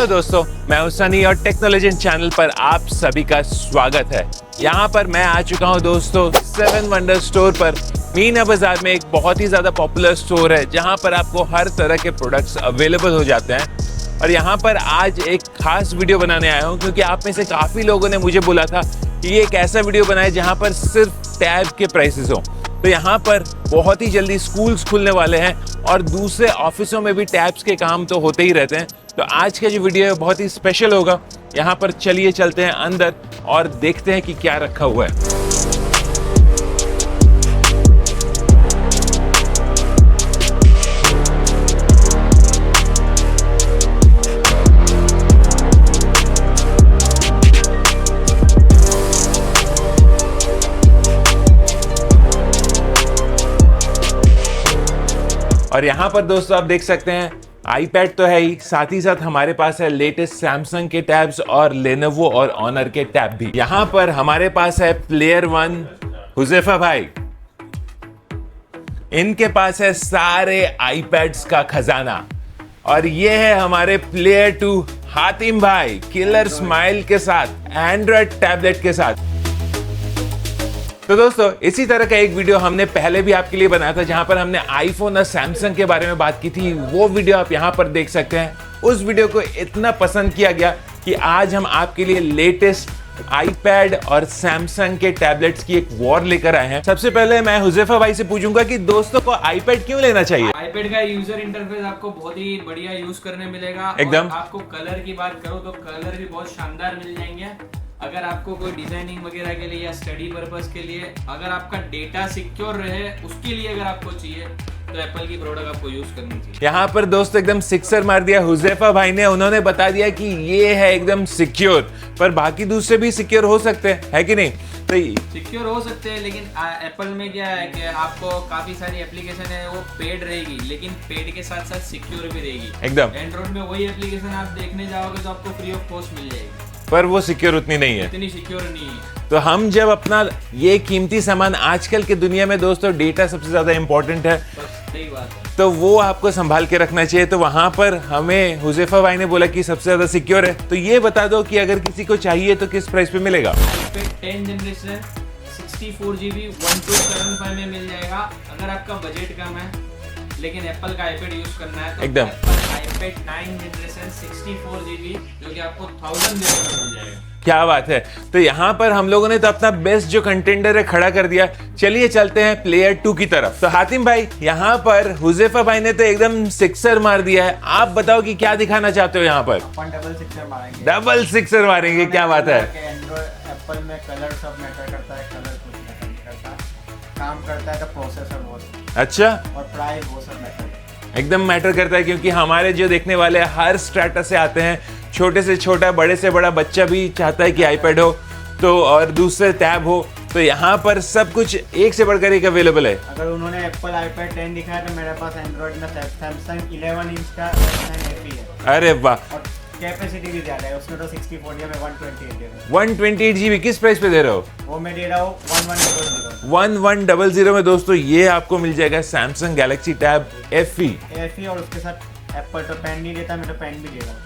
Hello दोस्तों, मैं हूं सनी और टेक्नोलॉजी चैनल पर आप सभी का स्वागत है। यहाँ पर मैं आ चुका हूँ दोस्तों 7 वंडर स्टोर पर। मीना बाजार में एक बहुत ही ज़्यादा पॉपुलर स्टोर है जहाँ पर आपको हर तरह के प्रोडक्ट्स अवेलेबल हो जाते हैं। और यहाँ पर आज एक खास वीडियो बनाने आया हूँ क्योंकि आप में से काफ़ी लोगों ने मुझे बोला था कि ये एक ऐसा वीडियो बनाए जहाँ पर सिर्फ टैब के प्राइसेस हों। तो यहाँ पर बहुत ही जल्दी स्कूल्स खुलने वाले हैं और दूसरे ऑफिसों में भी टैब्स के काम तो होते ही रहते हैं। तो आज का जो वीडियो है बहुत ही स्पेशल होगा। यहाँ पर चलिए चलते हैं अंदर और देखते हैं कि क्या रखा हुआ है। और यहाँ पर दोस्तों आप देख सकते हैं आईपैड तो है ही, साथ ही साथ हमारे पास है लेटेस्ट सैमसंग के टैब्स और लेनोवो और ऑनर के टैब भी। यहाँ पर हमारे पास है प्लेयर 1 हुज़ैफा भाई, इनके पास है सारे आईपैड्स का खजाना। और ये है हमारे प्लेयर 2 हातिम भाई, किलर स्माइल के साथ, एंड्रॉइड टैबलेट के साथ। तो दोस्तों इसी तरह का एक वीडियो हमने पहले भी आपके लिए बनाया था जहां पर हमने आईफोन और सैमसंग के बारे में बात की थी। वो वीडियो आप यहां पर देख सकते हैं। उस वीडियो को इतना पसंद किया गया कि आज हम आपके लिए लेटेस्ट आईपैड और सैमसंग के टैबलेट्स की एक वॉर लेकर आए हैं। सबसे पहले मैं हुज़ैफा भाई से पूछूंगा कि दोस्तों को आईपैड क्यों लेना चाहिए। आईपैड का यूजर इंटरफेस आपको बहुत ही बढ़िया यूज करने मिलेगा। एकदम। आपको कलर की बात करो तो कलर भी बहुत शानदार मिल जाएंगे। अगर आपको कोई डिजाइनिंग वगैरह के लिए या स्टडी पर्पस के लिए, अगर आपका डेटा सिक्योर रहे उसके लिए अगर आपको चाहिए तो एप्पल की प्रोडक्ट आपको यूज करनी चाहिए। यहाँ पर दोस्तों एकदम सिक्सर मार दिया हुज़ैफा भाई ने। उन्होंने बता दिया कि ये है एकदम सिक्योर, पर बाकी दूसरे भी सिक्योर हो सकते हैं, है कि नहीं? तो सिक्योर हो सकते हैं, लेकिन एप्पल में क्या है कि आपको काफी सारी एप्लीकेशन है वो पेड रहेगी, लेकिन पेड के साथ साथ सिक्योर भी रहेगी। एकदम। एंड्रॉइड में वही एप्लीकेशन आप देखने जाओगे तो आपको फ्री ऑफ कॉस्ट मिल जाएगी, पर वो सिक्योर उतनी नहीं है, इतनी सिक्योर नहीं है। तो हम जब अपना ये कीमती सामान, आजकल के दुनिया में दोस्तों डेटा सबसे ज्यादा इंपॉर्टेंट है, सही बात है, तो वो आपको संभाल के रखना चाहिए। तो वहां पर हमें हुज़ैफा भाई ने बोला कि सबसे ज्यादा सिक्योर है। तो ये बता दो कि अगर किसी को चाहिए तो किस प्राइस पे मिलेगा। iPad 10 जनरेशन 64GB 1275 में मिल जाएगा। अगर आपका बजट कम है लेकिन एप्पल का आईपैड यूज करना है तो एकदम iPad 9 जनरेशन 64GB जो कि आपको 1000 में मिल जाएगा। क्या बात है। तो यहाँ पर हम लोगों ने तो अपना बेस्ट जो कंटेंडर है खड़ा कर दिया। चलिए चलते हैं प्लेयर 2 की तरफ। तो हातिम भाई, यहाँ पर हुज़ैफा भाई ने तो एकदम सिक्सर मार दिया है। आप बताओ कि क्या दिखाना चाहते हो यहाँ पर। अपन डबल सिक्सर मारेंगे। डबल सिक्सर मारेंगे, क्या बात है। एप्पल में कलर सब मैटर करता है, कलर कुछ मैटर नहीं करता, काम करता है तो प्रोसेसर बहुत। अच्छा। और प्राइस वो सब मैटर एकदम मैटर करता है, क्योंकि हमारे जो देखने वाले हर स्टेटस से आते हैं, छोटे से छोटा, बड़े से बड़ा बच्चा भी चाहता है कि आईपैड हो तो और दूसरे टैब हो। तो यहाँ पर सब कुछ एक से बढ़कर एक अवेलेबल है। अगर उन्होंने एप्पल आईपैड 10 दिखाया तो मेरे पास एंड्रॉइड में सैमसंग 11 इंच का FE है। अरे वाह। और कैपेसिटी भी ज्यादा है उसमें, तो 64 में 128 128GB किस प्राइस पे दे रहे हो? वो मैं दे रहा हूँ 1100। 1100 में दोस्तों ये आपको मिल जाएगा सैमसंग गैलेक्सी टैब FE। और उसके साथ एप्पल तो पेन नहीं देता, मैं तो पेन भी दे रहा हूँ।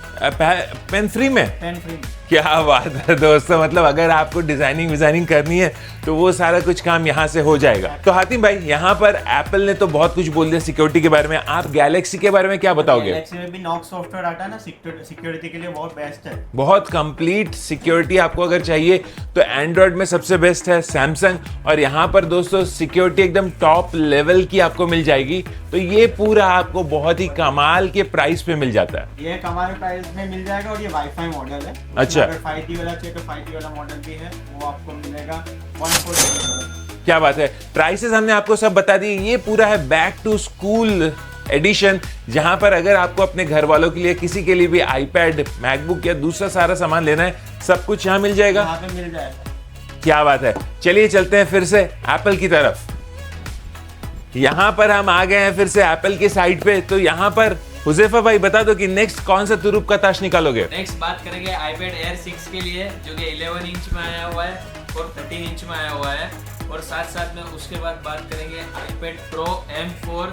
पेन फ्री में? पेन फ्री में। क्या बात है दोस्तों, मतलब अगर आपको डिजाइनिंग करनी है तो वो सारा कुछ काम यहाँ से हो जाएगा। तो हातिम भाई, यहाँ पर एप्पल ने तो बहुत कुछ बोल दिया सिक्योरिटी के बारे में, आप गैलेक्सी के बारे में क्या बताओगे? गैलेक्सी में भी नॉक सॉफ्टवेयर आता है ना, सिक्योरिटी के लिए बहुत बेस्ट है। बहुत कंप्लीट सिक्योरिटी आपको अगर चाहिए तो एंड्रॉइड में सबसे बेस्ट है सैमसंग। और यहाँ पर दोस्तों सिक्योरिटी एकदम टॉप लेवल की आपको मिल जाएगी। तो ये पूरा आपको बहुत ही कमाल के प्राइस पे मिल जाता है। ये कमाल प्राइस में मिल जाएगा। और ये वाईफाई मॉडल है। अच्छा। अगर 5G वाला चाहिए तो 5G वाला मॉडल भी है, वो आपको मिलेगा 148। क्या बात है। प्राइसेस हमने आपको सब बता दी। ये पूरा है बैक टू स्कूल एडिशन, जहां पर अगर आपको अपने घर वालों के लिए, किसी के लिए भी आईपैड, मैकबुक या दूसरा सारा सामान लेना है, सब कुछ यहाँ मिल जाएगा। यहाँ पे मिल जाएगा। क्या बात है। चलिए चलते हैं फिर से एप्पल की तरफ। यहाँ पर हम आ गए हैं फिर से एप्पल की साइड पे। तो यहाँ पर हुज़ैफा भाई बता दो कि नेक्स्ट कौन सा तुरुप का ताश निकालोगे? नेक्स्ट बात करेंगे iPad Air 6 के लिए, जो कि 11 इंच में आया हुआ है और 13 इंच में आया हुआ है। और साथ साथ में उसके बाद बात करेंगे iPad Pro M4,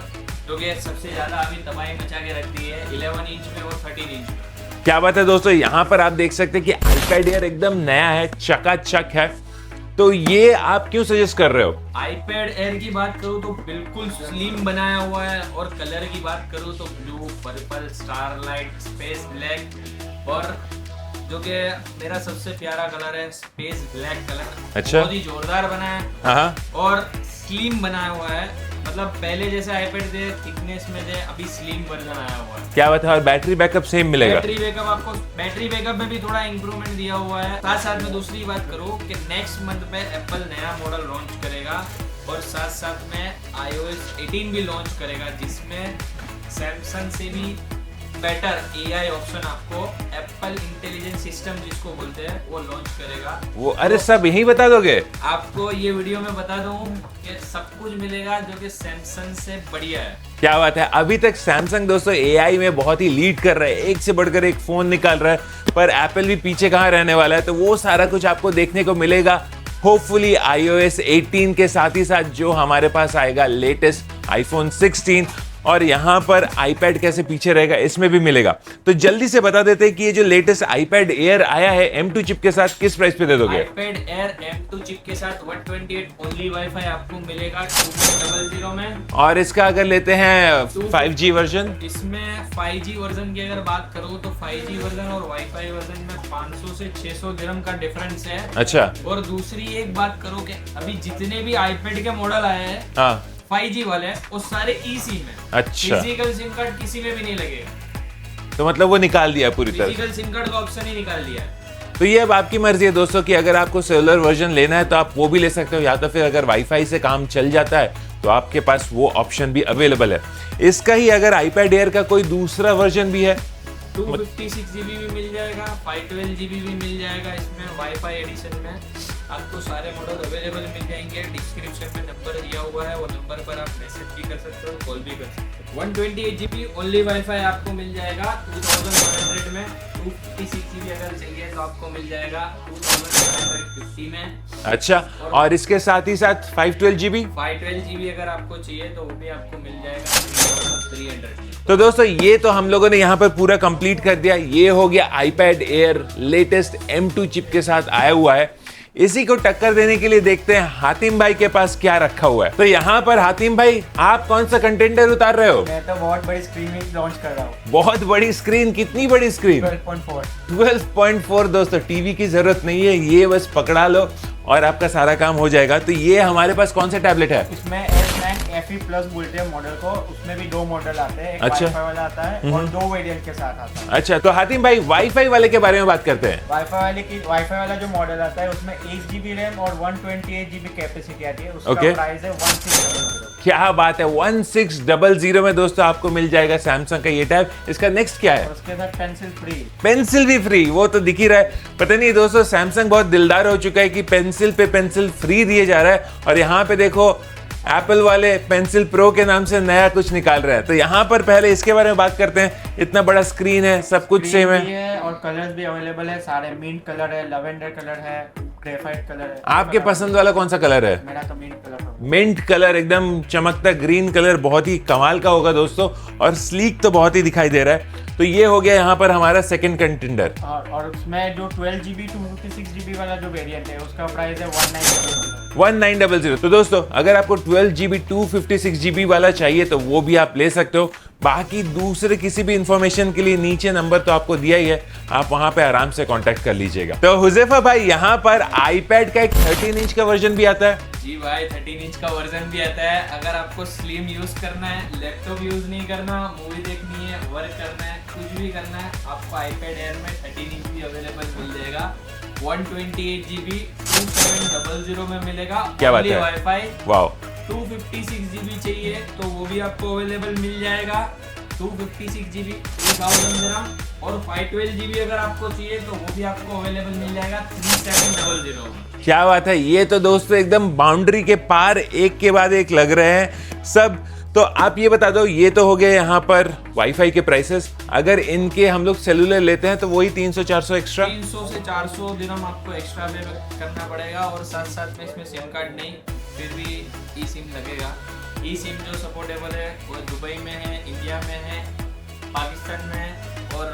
जो कि सबसे ज्यादा अभी तबाही मचा के रखती है 11 इंच में और 13 इंच में। क्या बात है दोस्तों, यहाँ पर आप देख सकते हैं कि iPad Air एकदम नया है, चकाचक है। तो ये आप क्यों सजेस्ट कर रहे हो? iPad Air की बात करूँ तो बिल्कुल स्लिम बनाया हुआ है, और कलर की बात करूँ तो blue, purple, starlight, space black, और जो कि मेरा सबसे प्यारा कलर है स्पेस ब्लैक कलर। अच्छा। बहुत ही जोरदार बना है हाँ, और स्लिम बनाया हुआ है। मतलब पहले जैसे iPad दे थिकनेस में दे, अभी स्लिम वर्जन आया हुआ है। क्या बात है। और बैटरी बैकअप सेम मिलेगा? बैटरी बैकअप में भी थोड़ा इंप्रूवमेंट दिया हुआ है। साथ साथ में दूसरी बात करूँ कि नेक्स्ट मंथ में एप्पल नया मॉडल लॉन्च करेगा, और साथ साथ में iOS 18 भी लॉन्च करेगा, जिसमें सैमसंग से भी बेटर AI ऑप्शन आपको एप्पल इंटेलिजेंस सिस्टम जिसको बोलते हैं वो लॉन्च करेगा। वो अरे सब यही बता दोगे? आपको ये वीडियो में बता दूं कि सब कुछ मिलेगा जो कि सैमसंग से बढ़िया है। क्या बात है। अभी तक सैमसंग दोस्तों AI में बहुत ही लीड कर रहा है, एक से बढ़कर एक फोन निकाल रहा है, पर एप्पल भी पीछे कहाँ रहने वाला है। तो वो सारा कुछ आपको देखने को मिलेगा होपफुली iOS 18 के साथ ही साथ जो हमारे पास आएगा लेटेस्ट iPhone 16, और यहाँ पर iPad कैसे पीछे रहेगा इसमें भी मिलेगा। तो जल्दी से बता देते हैं कि ये जो लेटेस्ट iPad Air आया है M2 चिप के साथ, किस प्राइस पे दे दोगे? iPad Air M2 चिप के साथ 128 ओनली वाईफाई आपको मिलेगा 2.00 में। और इसका अगर लेते हैं 5G वर्जन? इसमें 5G वर्जन की अगर बात करूँ तो 5G वर्जन और वाईफाई वर्जन में 500 से 600 दिरहम का डिफरेंस है। अच्छा। और दूसरी एक बात करो कि अभी जितने भी iPad के मॉडल आए हैं, हाँ, 5G वाले, वो सारे eSIM है। अच्छा। फिजिकल सिम कार्ड किसी में भी नहीं लगेगा। तो मतलब वो निकाल दिया पूरी तरह से। फिजिकल सिम कार्ड का ऑप्शन ही निकाल दिया है। तो ये अब आपकी मर्जी है दोस्तों कि अगर आपको सेलुलर वर्जन लेना है तो आप वो भी ले सकते हो, या तो फिर अगर वाईफाई से काम चल जाता है तो आपके पास वो ऑप्शन भी अवेलेबल है। इसका ही अगर iPad Air का कोई दूसरा वर्जन भी है, 256 GB भी मिल जाएगा, 512 GB भी मिल जाएगा। इसमें वाईफाई एडिशन में आपको सारे मॉडल अवेलेबल मिल जाएंगे। डिस्क्रिप्शन में नंबर दिया हुआ है, वो नंबर पर आप मैसेज भी कर सकते हो, कॉल भी कर सकते हो। 128 GB ओनली वाईफाई आपको मिल जाएगा 2100 में। 256 GB अगर चाहिए तो आपको मिल जाएगा 2750 में। अच्छा। और इसके साथ ही साथ 512 GB? 512 GB अगर आपको चाहिए तो वो भी आपको मिल जाएगा 3300 में। तो दोस्तों ये तो हम लोगों ने यहाँ पर पूरा कंप्लीट कर दिया। ये हो गया iPad Air latest M2 chip के साथ आया हुआ है। इसी को टक्कर देने के लिए देखते हैं हातिम भाई के पास क्या रखा हुआ है। तो यहाँ पर हातिम भाई, आप कौन सा कंटेंटर उतार रहे हो? मैं तो बहुत बड़ी स्क्रीन लॉन्च कर रहा हूँ। बहुत बड़ी स्क्रीन? कितनी बड़ी स्क्रीन? 12.4। 12.4 दोस्तों, टीवी की जरूरत नहीं है, ये बस पकड़ा लो और आपका सारा काम हो जाएगा। तो ये हमारे पास कौन सा टैबलेट है? इसमें S9 FE प्लस बोलते हैं मॉडल को। उसमें भी 2 मॉडल आते हैं, एक अच्छा। वाईफाई वाला आता है और 2 वेरिएंट के साथ आता है। अच्छा, तो हातिम भाई वाईफाई वाले के बारे में बात करते हैं। वाईफाई वाला जो मॉडल आता है उसमें 8 GB रैम और 128 GB कैपेसिटी आती है। उसका Okay। प्राइस है 1600। क्या बात है, 1600 में दोस्तों आपको मिल जाएगा सैमसंग का ये टैब। इसका नेक्स्ट क्या है? और उसके साथ पेंसिल फ्री। पेंसिल भी फ्री, वो तो दिख ही रहा है। पता नहीं दोस्तों, सैमसंग बहुत दिलदार हो चुका है कि पेंसिल पे पेंसिल फ्री दिए जा रहा है। और यहाँ पे देखो एप्पल वाले पेंसिल प्रो के नाम से नया कुछ निकाल रहे हैं। तो यहाँ पर पहले इसके बारे में बात करते हैं। इतना बड़ा स्क्रीन है, सब कुछ सेम है और कलर्स भी अवेलेबल है सारे। मिंट कलर है, लैवेंडर कलर है, ग्रेफाइट कलर है। आपके पसंद वाला कौन सा कलर है? मेरा तो मिंट कलर है। मिंट कलर, एकदम चमकता ग्रीन कलर, बहुत ही कमाल का होगा दोस्तों। और स्लीक तो बहुत ही दिखाई दे रहा है। तो ये हो गया यहाँ पर हमारा सेकंड कंटेंडर। और उसमें जो 12 GB 256 GB वाला जो वेरिएंट है उसका प्राइस है 1900। 1900। तो दोस्तों अगर आपको 12 GB 256 GB वाला चाहिए तो वो भी आप ले सकते हो। बाकी दूसरे किसी भी इंफॉर्मेशन के लिए नीचे नंबर तो आपको दिया ही है, आप वहां पे आराम से कांटेक्ट कर लीजिएगा। तो हुजैफा भाई, यहाँ पर iPad का एक 13 इंच का वर्जन भी आता है। जी भाई, 13 इंच का वर्जन भी आता है। अगर आपको स्लिम यूज करना है, लैपटॉप यूज नहीं करना, मूवी देखनी है, वर्क करना है, कुछ भी करना है, आपको iPad Air में 13 इंच भी अवेलेबल मिल जाएगा। 128 GB 2700 में मिलेगा। क्या बात है, वाईफाई। वाओ। 256 GB चाहिए तो वो भी आपको अवेलेबल मिल जाएगा। 256 GB 3000 दिरहम। और 512 GB अगर आपको चाहिए तो वो भी आपको अवेलेबल मिल जाएगा 3700 में। क्या बात है, ये तो दोस्तों एकदम बाउंड्री के पार एक के बाद एक लग रहे हैं सब। तो आप ये बता दो, ये तो हो गए यहाँ पर वाईफाई के प्राइसेस। अगर इनके हम लोग सेलुलर लेते हैं तो वही 300-400 एक्स्ट्रा। 300 से 400 दिरहम आपको एक्स्ट्रा पे करना पड़ेगा। और साथ साथ में इसमें सिम कार्ड नहीं, फिर भी ई सिम लगेगा। ई सिम जो सपोर्टेबल है वो दुबई में है, इंडिया में है, पाकिस्तान में है और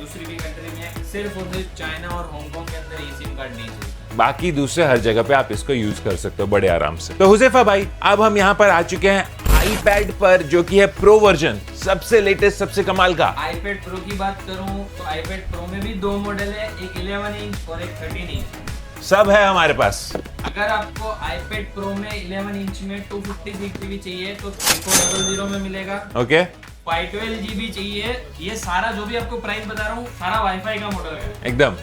दूसरी भी कंट्री में सिर्फ और सिर्फ चाइना और हांगकांग के अंदर ये सिम कार्ड नहीं चलता। बाकी दूसरे हर जगह पे आप इसको यूज कर सकते हो बड़े आराम से। तो हुजैफा भाई, अब हम यहाँ पर आ चुके हैं आईपैड पर, जो कि है प्रो वर्जन, सबसे लेटेस्ट, सबसे कमाल का। आईपैड प्रो की बात करूं तो आईपैड प्रो में भी 2 मॉडल है, एक 11 इंच और एक 13 इंच। सब है हमारे पास। अगर आपको आईपैड प्रो में 11 इंच में 256 GB चाहिए तो 3400 में मिलेगा। ओके, 512 GB चाहिए। ये सारा जो भी आपको प्राइस बता रहा हूँ सारा वाईफाई का मॉडल है एकदम।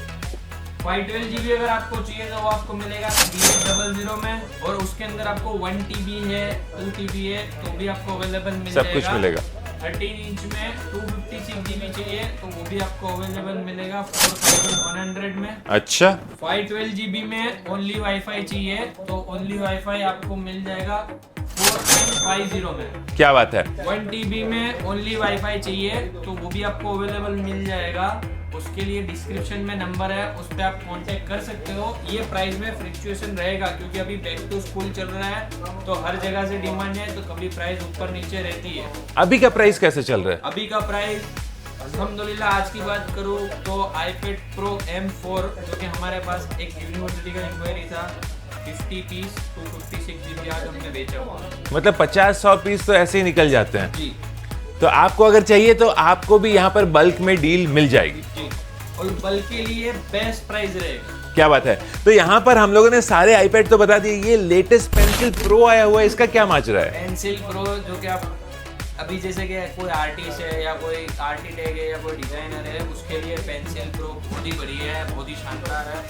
512 GB अगर आपको चाहिए तो वो आपको मिलेगा 3800 में, और उसके अंदर आपको 1 TB है, 2 TB है तो भी आपको अवेलेबल मिल सब कुछ मिलेगा। 13 इंच में 256 GB चाहिए तो वो भी आपको अवेलेबल मिलेगा 4100 में। अच्छा, 512 GB में ओनली वाईफाई चाहिए तो ओनली वाईफाई आपको मिल जाएगा 4950 में। क्या बात है। 1 TB में ओनली वाईफाई चाहिए तो वो भी आपको अवेलेबल मिल जाएगा। उसके लिए डिस्क्रिप्शन में नंबर है, उस पर आप कांटेक्ट कर सकते हो। ये प्राइस में फ्लक्चुएशन रहेगा क्योंकि अभी बैक टू स्कूल चल रहा है तो हर जगह से डिमांड है तो कभी प्राइस ऊपर नीचे रहती है। अभी का प्राइस कैसे चल रहा है? अभी का प्राइस अल्हम्दुलिल्लाह आज की बात करूँ तो आईपैड प्रो M4 जो कि हमारे पास एक यूनिवर्सिटी का इंक्वायरी था, 50 पीस 256 GB आज हमने बेचा हुआ। मतलब 50-100 पीस तो ऐसे ही निकल जाते हैं। जी तो आपको अगर चाहिए तो आपको भी यहाँ पर बल्क में डील मिल जाएगी। जी, और बल्क के लिए बेस्ट प्राइस रहेगा। क्या बात है। तो यहाँ पर हम लोगों ने सारे आईपैड तो बता दिए। ये लेटेस्ट पेंसिल प्रो आया हुआ है, इसका क्या माजरा है? पेंसिल प्रो जो कि आप अभी जैसे कि कोई आर्टिस्ट है या कोई आर्किटेक्ट है या कोई डिजाइनर है उसके लिए पेंसिल प्रो बहुत ही बढ़िया है, बहुत ही शानदार है।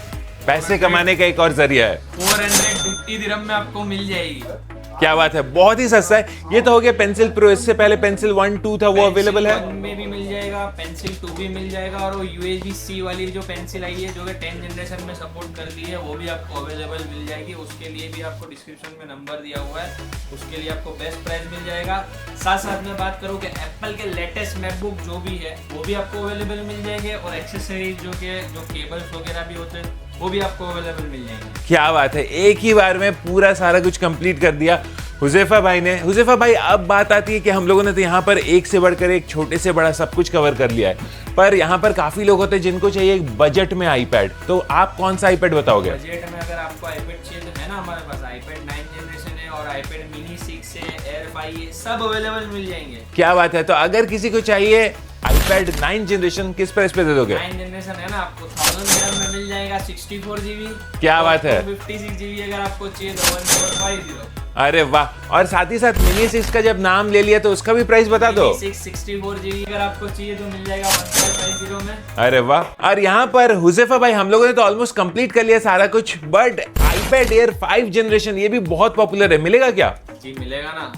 पैसे कमाने का एक और जरिया है। 450 दिरहम में आपको मिल जाएगी। क्या बात है, बहुत ही सस्ता है। ये तो हो गया पेंसिल प्रो। इससे पहले पेंसिल 1, 2 था, वो अवेलेबल है। पेंसिल 1 में भी मिल जाएगा, पेंसिल 2 भी मिल जाएगा, और वो USB-C वाली जो पेंसिल आई है जो कि 10 जनरेशन में सपोर्ट करती है वो भी आपको अवेलेबल मिल जाएगी। उसके लिए भी आपको डिस्क्रिप्शन में नंबर दिया हुआ है, उसके लिए आपको बेस्ट प्राइस मिल जाएगा। साथ साथ में बात करूँ कि एप्पल के लेटेस्ट मैकबुक जो भी है वो भी आपको अवेलेबल मिल जाएंगे, और एक्सेसरीज जो केबल्स वगैरह भी होते हैं वो भी आपको अवेलेबल मिल जाएंगे। क्या बात है, एक ही बार में पूरा सारा कुछ कंप्लीट कर दिया हुजैफा भाई ने। हुजैफा भाई, अब बात आती है कि हम लोगों ने तो यहाँ पर एक से बढ़कर एक, छोटे से बड़ा सब कुछ कवर कर लिया है, पर यहाँ पर काफी लोग होते हैं जिनको चाहिए एक बजट में आईपैड। तो आप कौन सा आईपैड बताओगे? बजट में अगर आपको आईपैड चाहिए तो है ना हमारे पास आईपैड 9 जनरेशन है और आईपैड मिनी 6 है, एयर 5 है, सब अवेलेबल मिल जाएंगे। क्या बात है। तो अगर किसी को चाहिए आईपैड 9 जनरेशन, किस प्राइस पे दे दोगे? 9 जनरेशन है ना आपको 1000 दिरहम में मिल जाएगा 64 GB। क्या बात है। 56 GB अगर आपको चाहिए तो 1450। अरे वाह। और साथ ही साथ मिनी 6 का जब नाम ले लिया तो उसका भी प्राइस बता दो। 64 GB अगर आपको चाहिए तो मिल जाएगा 1550 में। अरे वाह। और यहाँ पर हुजैफा भाई, हम लोगों ने तो ऑलमोस्ट कंप्लीट कर लिया सारा कुछ, बट आईपैड एयर 5 जनरेशन ये भी बहुत पॉपुलर है, मिलेगा क्या? जी मिलेगा ना।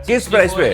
किस प्राइस पे?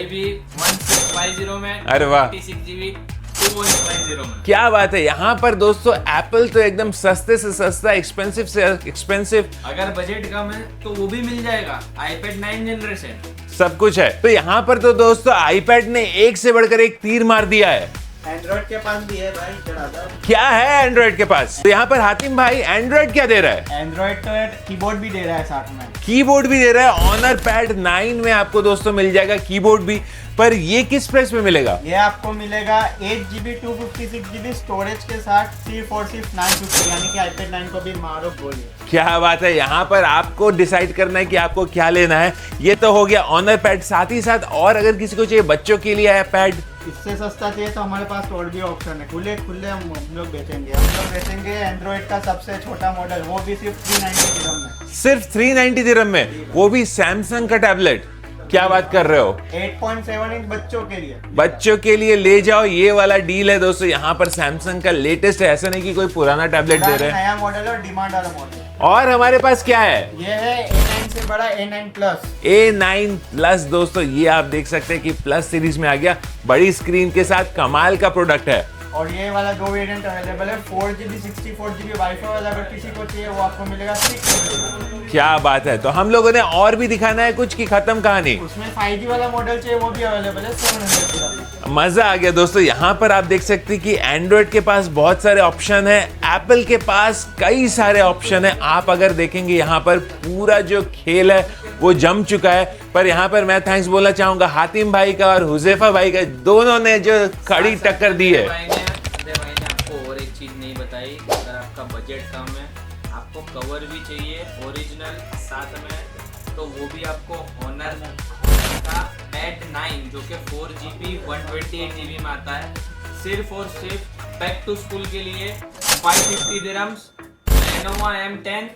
1650 में। अरे वाह। 56 GB 2150 में। क्या बात है। यहाँ पर दोस्तों एप्पल तो एकदम सस्ते से सस्ता, एक्सपेंसिव से एक्सपेंसिव, अगर बजट कम है तो वो भी मिल जाएगा। आईपैड 9 जनरेशन सब कुछ है। तो यहाँ पर तो दोस्तों आईपैड ने एक से बढ़कर एक तीर मार दिया है। एंड्रॉइड के पास भी है भाई, चढ़ा दो। क्या है एंड्रॉइड के पास? तो यहाँ पर हातिम भाई, एंड्रॉइड क्या दे रहा है? एंड्रॉइड तो कीबोर्ड भी दे रहा है साथ में। कीबोर्ड भी दे रहा है। ऑनर पैड 9 में आपको दोस्तों मिल जाएगा कीबोर्ड भी। पर ये किस प्राइस में मिलेगा? ये आपको मिलेगा 8 GB 256 GB स्टोरेज के साथ सिर्फ और सिर्फ 950, यानी कि iPad 9 को भी मारो बोलिए। क्या बात है। यहाँ पर आपको डिसाइड करना है कि आपको क्या लेना है। ये तो हो गया ऑनर पैड। साथ ही साथ और अगर किसी को चाहिए बच्चों के लिए पैड, इससे सस्ता चाहिए तो हमारे पास और भी ऑप्शन है। खुले हम लोग बेचेंगे एंड्रॉइड का सबसे छोटा मॉडल, वो भी सिर्फ 390 दिरहम में। सिर्फ 390 दिरहम में, वो भी सैमसंग का टैबलेट। क्या बात कर रहे हो? 8.7 इंच बच्चों के लिए। बच्चों के लिए ले जाओ, ये वाला डील है दोस्तों। यहाँ पर सैमसंग का लेटेस्ट है, ऐसा नहीं कि कोई पुराना टैबलेट दे रहे हैं। नया मॉडल और डिमांड वाला मॉडल। और हमारे पास क्या है? ये है A9 से बड़ा A9 प्लस। A9 प्लस दोस्तों, ये आप देख सकते हैं कि प्लस सीरीज में आ गया, बड़ी स्क्रीन के साथ, कमाल का प्रोडक्ट है। और ये वाला 2 वेरिएंट अवेलेबल है, 4GB 64GB वाईफाई वाला अगर किसी को चाहिए वो आपको मिलेगा 6GB। क्या बात है। तो हम लोगों ने और भी दिखाना है कुछ की खत्म कहानी? उसमें 5G वाला मॉडल चाहिए वो भी अवेलेबल है 700 मजा आ गया दोस्तों। यहाँ पर आप देख सकते हैं कि एंड्रॉइड के पास बहुत सारे ऑप्शन है, एप्पल के पास कई सारे ऑप्शन है। आप अगर देखेंगे यहाँ पर पूरा जो खेल है वो जम चुका है। पर यहाँ पर मैं थैंक्स बोलना चाहूंगा हातिम भाई का और हुजैफा भाई का, दोनों ने जो कड़ी टक्कर दी है। भाई ने नहीं बताई। अगर आपका बजट कम है, आपको कवर भी चाहिए ओरिजिनल साथ में, तो वो भी आपको ऑनर का Pad 9 जो कि 4GB 128GB में आता है, सिर्फ और सिर्फ बैक टू स्कूल के लिए 550 dirhams. Lenovo M10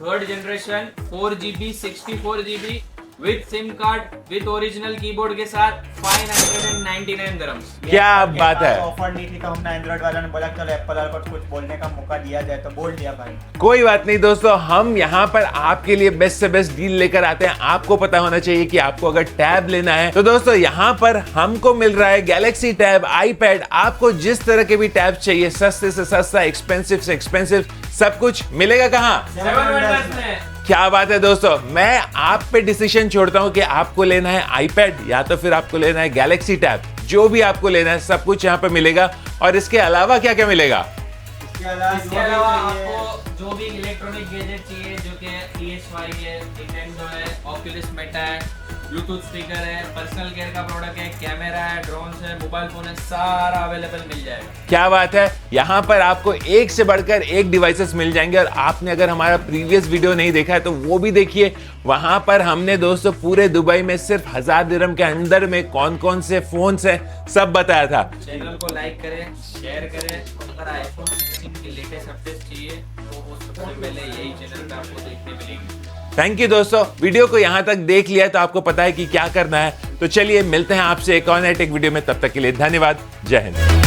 3rd generation 4GB 64GB with SIM card with original keyboard के साथ 599 दिरहम्स। क्या बात है। ऑफर नहीं थी तो हमने एंड्रॉइड वालों ने बोला चलो एप्पल वालों को कुछ बोलने का मौका दिया जाए, तो बोल दिया भाई। कोई बात नहीं दोस्तों, हम यहाँ पर आपके लिए बेस्ट से बेस्ट डील लेकर आते हैं। आपको पता होना चाहिए कि आपको अगर टैब लेना है तो दोस्तों यहाँ पर हमको मिल रहा है गैलेक्सी टैब, आईपैड। आपको जिस तरह के भी टैब चाहिए, सस्ते से सस्ता, एक्सपेंसिव से एक्सपेंसिव, सब कुछ मिलेगा कहाँ? 7 वंडर्स में। क्या बात है दोस्तों, मैं आप पे डिसीजन छोड़ता हूं कि आपको लेना है आईपैड या तो फिर आपको लेना है गैलेक्सी टैब। जो भी आपको लेना है सब कुछ यहाँ पे मिलेगा। और इसके अलावा क्या क्या मिलेगा? इसके अलावा आपको जो भी इलेक्ट्रॉनिक गैजेट चाहिए, जो कि PS5 है, Nintendo है, Oculus Meta है, ब्लूटूथ स्पीकर है, पर्सनल केयर का प्रोडक्ट है, कैमरा है, ड्रोन्स है, मोबाइल फोन है, सारा अवेलेबल मिल जाएगा। क्या बात है, यहाँ पर आपको एक से बढ़कर एक डिवाइसेस मिल जाएंगे। और आपने अगर हमारा प्रीवियस वीडियो नहीं देखा है तो वो भी देखिए। वहां पर हमने दोस्तों पूरे दुबई में सिर्फ 1000 दिरहम के अंदर में कौन कौन से फोन्स है सब बताया था। चैनल को लाइक करें, शेयर करें। अगर आईफोन 16 की लेटेस्ट अपडेट चाहिए तो वो सबसे पहले यही चैनल पे आपको देखने मिलेंगे। थैंक यू दोस्तों, वीडियो को यहाँ तक देख लिया तो आपको पता है कि क्या करना है। तो चलिए मिलते हैं आपसे एक और नए टेक वीडियो में, तब तक के लिए धन्यवाद। जय हिंद।